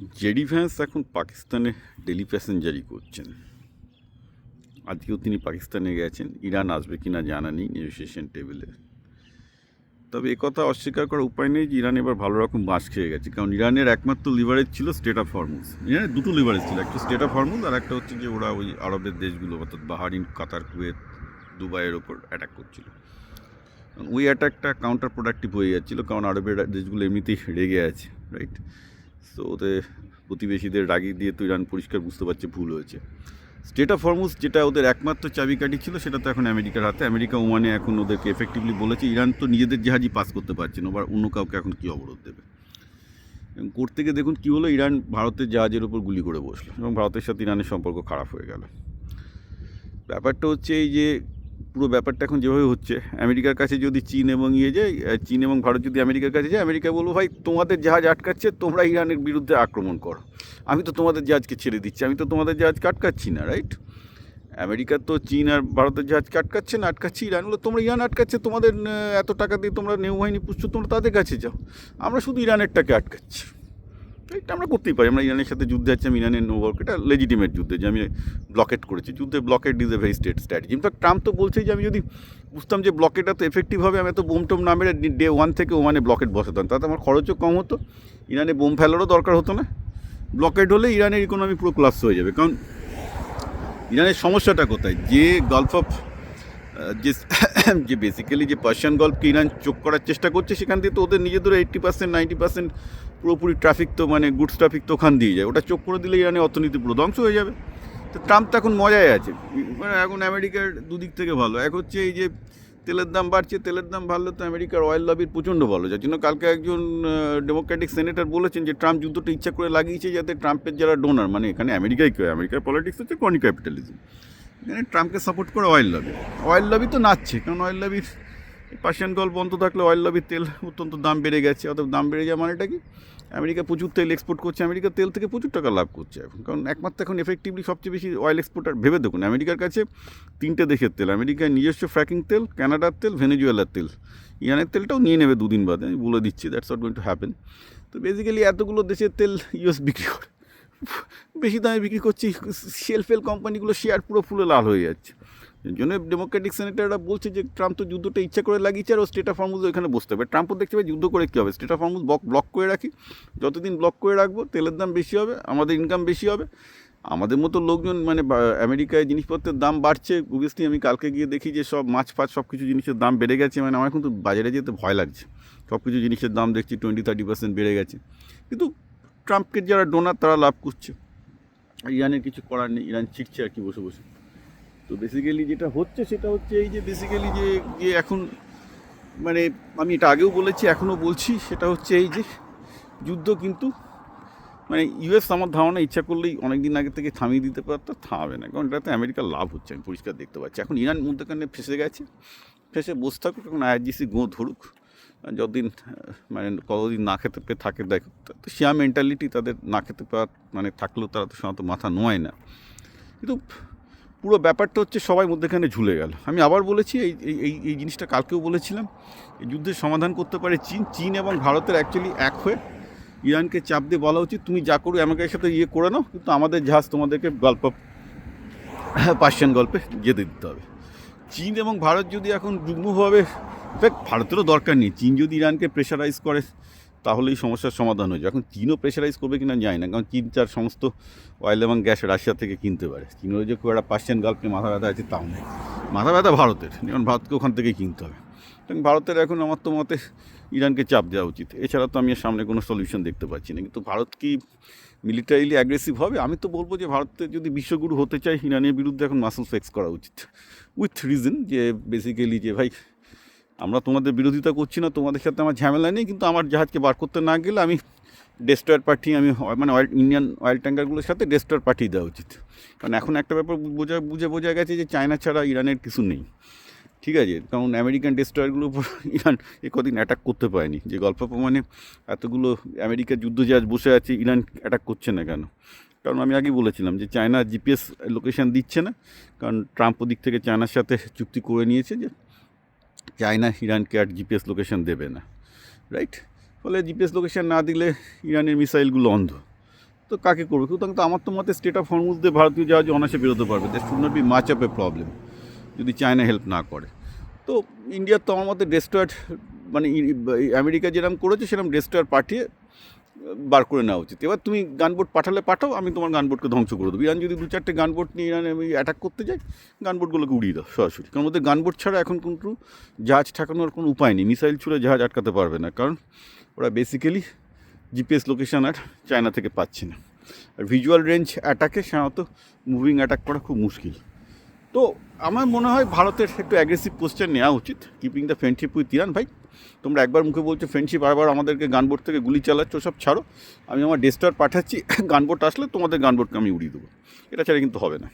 JD Vance এখন পাকিস্তানে daily প্যাসেঞ্জারি করছেন। আজকেও তিনি পাকিস্তানে গেছেন। ইরান আসবে কিনা জানা নেই নেগোসিয়েশন টেবিলে। তবে একথা অস্বীকার করার উপায় নেই যে ইরান এবার ভালো রকম বাঁশ খেয়ে গেছে, কারণ ইরানের একমাত্র লিভারেজ ছিল স্টেট অফ হরমুজ। ইরানের দুটো লিভারেজ ছিল, একটা স্টেট অফ হরমুজ আর একটা হচ্ছে যে ওরা ওই আরবের দেশগুলো অর্থাৎ বাহারিন, কাতার, কুয়েত, দুবাইয়ের ওপর অ্যাটাক করছিল। ওই অ্যাটাকটা কাউন্টার প্রোডাক্টিভ হয়ে যাচ্ছিলো, কারণ আরবের দেশগুলো এমনিতেই রেগে আছে, রাইট? সো ওদের প্রতিবেশীদের রাগি দিয়ে তো ইরান পরিষ্কার বুঝতে পারছে ভুল হয়েছে। স্টেট অফ হরমুজ যেটা ওদের একমাত্র চাবিকাঠি ছিল, সেটা তো এখন আমেরিকার হাতে। আমেরিকা ওমানে এখন ওদেরকে এফেক্টিভলি বলেছে ইরান তো নিজেদের জাহাজই পাস করতে পারছে না, আবার অন্য কাউকে এখন কী অবরোধ দেবে। এবং করতে গিয়ে দেখুন কী হলো, ইরান ভারতের জাহাজের উপর গুলি করে বসলো এবং ভারতের সাথে ইরানের সম্পর্ক খারাপ হয়ে গেল। ব্যাপারটা হচ্ছে এই যে পুরো ব্যাপারটা এখন যেভাবে হচ্ছে, আমেরিকার কাছে যদি চীন এবং যায়, চীন এবং ভারত যদি আমেরিকার কাছে যায়, আমেরিকা বলবো ভাই তোমাদের জাহাজ আটকাচ্ছে, তোমরা ইরানের বিরুদ্ধে আক্রমণ করো, আমি তো তোমাদের জাহাজকে ছেড়ে দিচ্ছি, আমি তো তোমাদের জাহাজকে আটকাচ্ছি না, রাইট? আমেরিকা তো চীন আর ভারতের জাহাজকে আটকাচ্ছে না, আটকাচ্ছি ইরান। হলো তোমরা ইরান আটকাচ্ছে, তোমাদের এত টাকা দিয়ে তোমরা নৌবাহিনী পুষছো, তোমরা তাদের কাছে যাও, আমরা শুধু ইরানেরটাকে আটকাচ্ছি। এটা আমরা করতেই পারি, আমরা ইরানের সাথে যুদ্ধে আছি, আমি ইরানের নৌবহর, এটা লেজিটিমেট যুদ্ধে যে আমি ব্লকেট করেছি, যুদ্ধে blockade is a very state strategy. In fact Trump তো বলছে যে আমি যদি বুঝতাম যে ব্লকেটটা তো এফেক্টিভ হবে, আমি তো বোম টোম না মেরে ডে 1 থেকে ওমানে ব্লকেট বসাতাম, তাতে আমার খরচও কম হতো, ইরানে বোম ফেলারও দরকার হতো না। ব্লকেট হলে ইরানের ইকোনমি পুরো ক্লাস হয়ে যাবে। কারণ ইরানের সমস্যাটা কোথায়, যে গালফ অফ যে যে বেসিক্যালি যে পার্সিয়ান গল্ফকে ইরান চোখ করার চেষ্টা করছে, সেখান দিয়ে তো ওদের নিজেদের 80% 90% পুরোপুরি ট্রাফিক তো মানে গুডস ট্রাফিক তো ওখান দিয়ে যায়, ওটা চোখ করে দিলে ইরানের অর্থনীতি পুরো ধ্বংস হয়ে যাবে। তো ট্রাম্প তো এখন মজায় আছে, মানে এখন আমেরিকার দুদিক থেকে ভালো। এক হচ্ছে এই যে তেলের দাম বাড়ছে, তেলের দাম বাড়লে তো আমেরিকার অয়েল লবির প্রচণ্ড ভালো, যার জন্য কালকে একজন ডেমোক্রেটিক সেনেটর বলেছেন যে ট্রাম্প যুদ্ধটা ইচ্ছা করে লাগিয়েছে যাতে ট্রাম্পের যারা ডোনার, মানে এখানে আমেরিকায় কেউ, আমেরিকার পলিটিক্স হচ্ছে কর্নি ক্যাপিটালিজম, এখানে ট্রাম্পকে সাপোর্ট করে অয়েল লবি তো নাচছে, কারণ অয়েল লবির পার্সিয়ান গল্প বন্ধ থাকলে অয়েল লবির তেল অত্যন্ত দাম বেড়ে গেছে। অর্থাৎ দাম বেড়ে যাওয়া মানেটা কি, আমেরিকা প্রচুর তেল এক্সপোর্ট করছে, আমেরিকা তেল থেকে প্রচুর টাকা লাভ করছে এখন, কারণ একমাত্র এখন এফেক্টিভলি সবচেয়ে বেশি অয়েল এক্সপোর্টার। ভেবে দেখুন, আমেরিকার কাছে 3টে দেশের তেল, আমেরিকার নিজস্ব ফ্র্যাকিং তেল, কানাডার তেল, ভেনেজুয়েলার তেল, ইরানের তেলটাও নিয়ে নেবে 2 দিন বাদে, আমি বলে দিচ্ছি, that's not going to happen. তো বেসিক্যালি এতগুলো দেশের তেল ইউএস বিক্রি করে বেশি দামে বিক্রি করছে, সেল কোম্পানিগুলো শেয়ার পুরো ফুলে লাল হয়ে যাচ্ছে। এই জন্য ডেমোক্রেটিক সেনেটাররা বলছে যে ট্রাম্প তো যুদ্ধটা ইচ্ছা করে লাগিয়েছে, আর ও স্টেট অফ হরমুজ এখানে বসতে হবে। ট্রাম্পও দেখতে পাবে যুদ্ধ করে কী হবে, স্টেট অফ হরমুজ ব্লক করে রাখি, যতদিন ব্লক করে রাখবো তেলের দাম বেশি হবে, আমাদের ইনকাম বেশি হবে, আমাদের মতো লোকজন মানে আমেরিকায় জিনিসপত্রের দাম বাড়ছে। অবভিয়াসলি আমি কালকে গিয়ে দেখি যে সব মাছ ফাছ সব কিছু জিনিসের দাম বেড়ে গেছে, মানে আমার কিন্তু বাজারে যেতে ভয় লাগছে, সব কিছু জিনিসের দাম দেখছি 20-30% বেড়ে গেছে। কিন্তু ট্রাম্পকে যারা ডোনার তারা লাভ করছে, ইরানের কিছু করার নেই, ইরান শিখছে আর কি বসে বসে। তো বেসিক্যালি যেটা হচ্ছে সেটা হচ্ছে এই যে বেসিক্যালি যে যে এখন মানে আমি এটা আগেও বলেছি এখনও বলছি, সেটা হচ্ছে এই যে যুদ্ধ কিন্তু মানে ইউএস আমার ধারণা ইচ্ছা করলেই অনেক দিন আগে থেকে থামিয়ে দিতে পারতো, থামাবে না, কারণ এটাতে আমেরিকার লাভ হচ্ছে, আমি পরিষ্কার দেখতে পাচ্ছি। এখন ইরান মধ্যখানে ফেসে গেছে, ফেসে বসে থাকুক, এখন আইআরজিসি গো ধরুক, যতদিন মানে কতদিন না খেতে পেয়ে থাকে দেখ, তো শেয়ার মেন্টালিটি তাদের না খেতে পাওয়া মানে থাকলেও তারা তো সাধারণত মাথা নোয়ায় না। কিন্তু পুরো ব্যাপারটা হচ্ছে সবাই মধ্যেখানে ঝুলে গেল। আমি আবার বলেছি এই এই এই জিনিসটা কালকেও বলেছিলাম, এই যুদ্ধের সমাধান করতে পারে চীন এবং ভারতের অ্যাকচুয়ালি এক হয়ে ইরানকে চাপ দিয়ে বলা উচিত তুমি যা করো আমেরিকার সাথে করে নাও, কিন্তু আমাদের জাহাজ তোমাদেরকে পার্সিয়ান গল্পে যেতে দিতে হবে। চীন এবং ভারত যদি এখন যুগ্মভাবে, ইনফ্যাক্ট ভারতেরও দরকার নেই, চীন যদি ইরানকে প্রেশারাইজ করে তাহলেই সমস্যার সমাধান হয়ে যায়। এখন চীনও প্রেশারাইজ করবে কিনা জানি না, কারণ চীন তার সমস্ত অয়েল এবং গ্যাস রাশিয়া থেকে কিনতে পারে। চীনের যে খুব একটা পার্সিয়ান গল্পে মাথা ব্যথা আছে তাও নেই, মাথা ব্যথা ভারতের, যেমন ভারতকে ওখান থেকেই কিনতে হবে। কারণ ভারতের এখন আমার তো মতে ইরানকে চাপ দেওয়া উচিত, এছাড়া তো আমি সামনে কোনো সলিউশন দেখতে পাচ্ছি না। কিন্তু ভারত কি মিলিটারিলি অ্যাগ্রেসিভ হবে? আমি তো বলবো যে ভারতের যদি বিশ্বগুরু হতে চায়, ইরানের বিরুদ্ধে এখন মাসল ফ্লেক্স করা উচিত, উইথ রিজন, যে বেসিক্যালি যে ভাই আমরা তোমাদের বিরোধিতা করছি না, তোমাদের সাথে আমার ঝামেলা নেই, কিন্তু আমার জাহাজকে বার করতে না গেলে আমি ডেস্ট্রয়ার পাঠিয়ে, আমি মানে ইন্ডিয়ান অয়েল ট্যাঙ্কারগুলোর সাথে ডেস্ট্রয়ার পাঠিয়ে দেওয়া উচিত। কারণ এখন একটা ব্যাপার বোঝা গেছে যে চায়না ছাড়া ইরানের কিছু নেই, ঠিক আছে? কারণ আমেরিকান ডেস্ট্রয়ারগুলোর উপর ইরান কদিন অ্যাটাক করতে পারেনি, যে গল্প প্রমাণে এতগুলো আমেরিকার যুদ্ধজাহাজ বসে আছে, ইরান অ্যাটাক করছে না কেন? কারণ আমি আগেই বলেছিলাম যে চায়না জিপিএস লোকেশান দিচ্ছে না, কারণ ট্রাম্প ওদিক থেকে চায়নার সাথে চুক্তি করে নিয়েছে যে চায়না ইরানকে আর জিপিএস লোকেশান দেবে না, রাইট? ফলে জিপিএস লোকেশান না দিলে ইরানের মিসাইলগুলো অন্ধ, তো কাকে করবে কেউ তো আমার তো মতে স্টেট অফ হরমুজ দিয়ে ভারতীয় জাহাজ অনায়াসে বেরোতে পারবে, that should not be much of A problem যদি চায়না হেল্প না করে। তো ইন্ডিয়ার তো আমার মতে ডেস্ট্রয়ার, মানে আমেরিকা যেরকম করেছে সেরকম ডেস্ট্রয়ার পাঠিয়ে বার করে নেওয়া উচিত। এবার তুমি গানবোট পাঠালে পাঠাও, আমি তোমার গানবোটকে ধ্বংস করে দেবো। ইরান যদি 2-4টে গানবোট নিয়ে ইরানে আমি অ্যাটাক করতে যাই, গানবোটগুলোকে উড়িয়ে দাও সরাসরি, কারণ ওদের গানবোট ছাড়া এখন কিন্তু জাহাজ ঠেকানোর কোনো উপায় নেই। মিসাইল ছুড়ে জাহাজ আটকাতে পারবে না, কারণ ওরা বেসিক্যালি জিপিএস লোকেশান আর চায়না থেকে পাচ্ছে না। আর ভিজুয়াল রেঞ্জ অ্যাটাকে সাধারণত মুভিং অ্যাটাক করা খুব মুশকিল। তো আমার মনে হয় ভারতের একটু অ্যাগ্রেসিভ পোস্টার নেওয়া উচিত, keeping the friendship with Iran. ভাই তোমরা একবার মুখে বলছো ফ্রেন্ডশিপ, বারবার আমাদেরকে গানবোট থেকে গুলি চালাচ্ছ, সব ছাড়ো, আমি আমার ডেস্ট্রয়ার পাঠাচ্ছি, গানবোট আসলে তোমাদের গানবোটকে আমি উড়িয়ে দেবো, এটা ছাড়া কিন্তু হবে না।